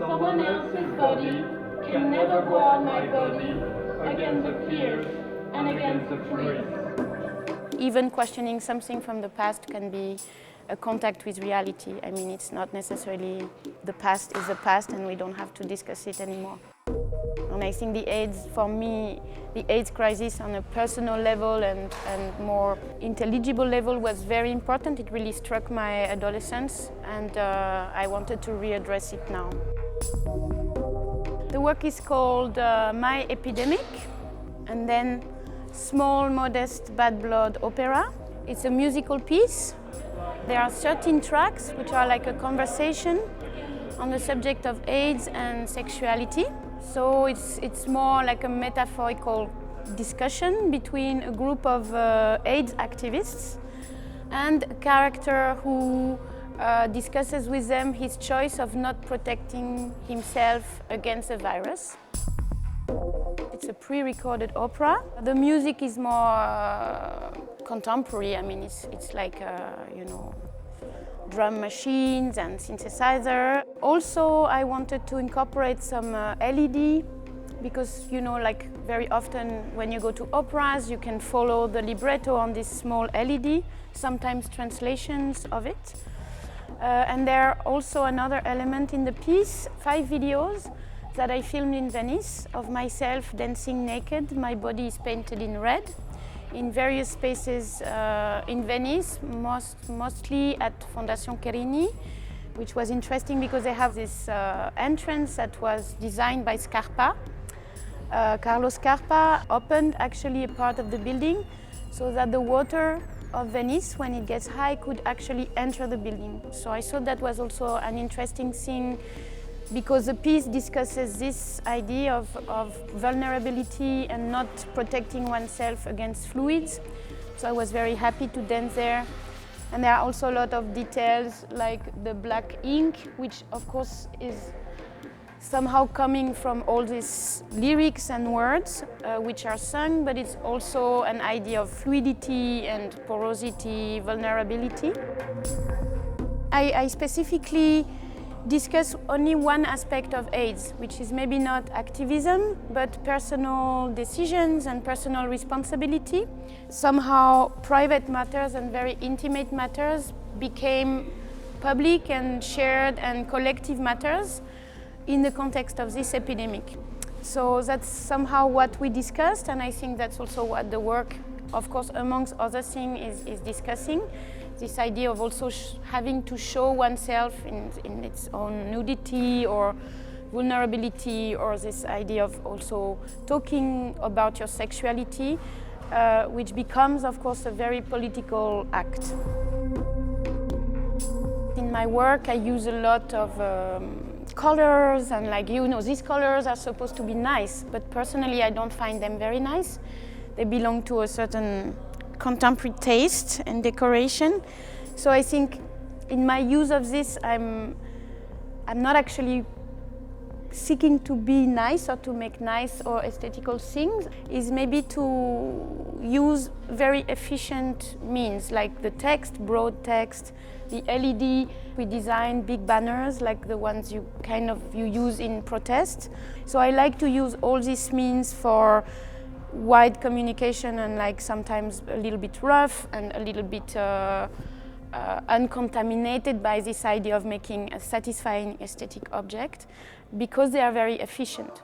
Someone else's body can never guard my body against the fears and against the fleas. Even questioning something from the past can be a contact with reality. I mean, it's not necessarily the past is the past and we don't have to discuss it anymore. And I think the AIDS, for me, the AIDS crisis on a personal level and more intelligible level was very important. It really struck my adolescence and I wanted to readdress it now. The work is called My Epidemic, and then Small, Modest, Bad Blood Opera. It's a musical piece. There are 13 tracks, which are like a conversation on the subject of AIDS and sexuality. So it's more like a metaphorical discussion between a group of AIDS activists and a character who discusses with them his choice of not protecting himself against the virus. It's a pre-recorded opera. The music is more contemporary. I mean, it's like, drum machines and synthesizer. Also, I wanted to incorporate some LED because, like very often when you go to operas, you can follow the libretto on this small LED, sometimes translations of it. And there are also another element in the piece, 5 videos that I filmed in Venice of myself dancing naked. My body is painted in red in various spaces in Venice, mostly at Fondazione Cherini, which was interesting because they have this entrance that was designed by Scarpa. Carlo Scarpa opened actually a part of the building so that the water of Venice, when it gets high, could actually enter the building. So I thought that was also an interesting thing because the piece discusses this idea of vulnerability and not protecting oneself against fluids. So I was very happy to dance there. And there are also a lot of details like the black ink, which of course is somehow coming from all these lyrics and words which are sung, but it's also an idea of fluidity and porosity, vulnerability. I specifically discuss only one aspect of AIDS, which is maybe not activism, but personal decisions and personal responsibility. Somehow private matters and very intimate matters became public and shared and collective matters in the context of this epidemic. So that's somehow what we discussed, and I think that's also what the work, of course, amongst other things, is discussing. This idea of also having to show oneself in its own nudity or vulnerability, or this idea of also talking about your sexuality, which becomes, of course, a very political act. In my work, I use a lot of colors and these colors are supposed to be nice, but personally I don't find them very nice. They belong to a certain contemporary taste and decoration. So I think in my use of this, I'm not actually seeking to be nice or to make nice or aesthetical things, is maybe to use very efficient means, like the text, broad text, the LED. We design big banners like the ones you use in protest. So I like to use all these means for wide communication and sometimes a little bit rough and a little bit uncontaminated by this idea of making a satisfying aesthetic object, because they are very efficient.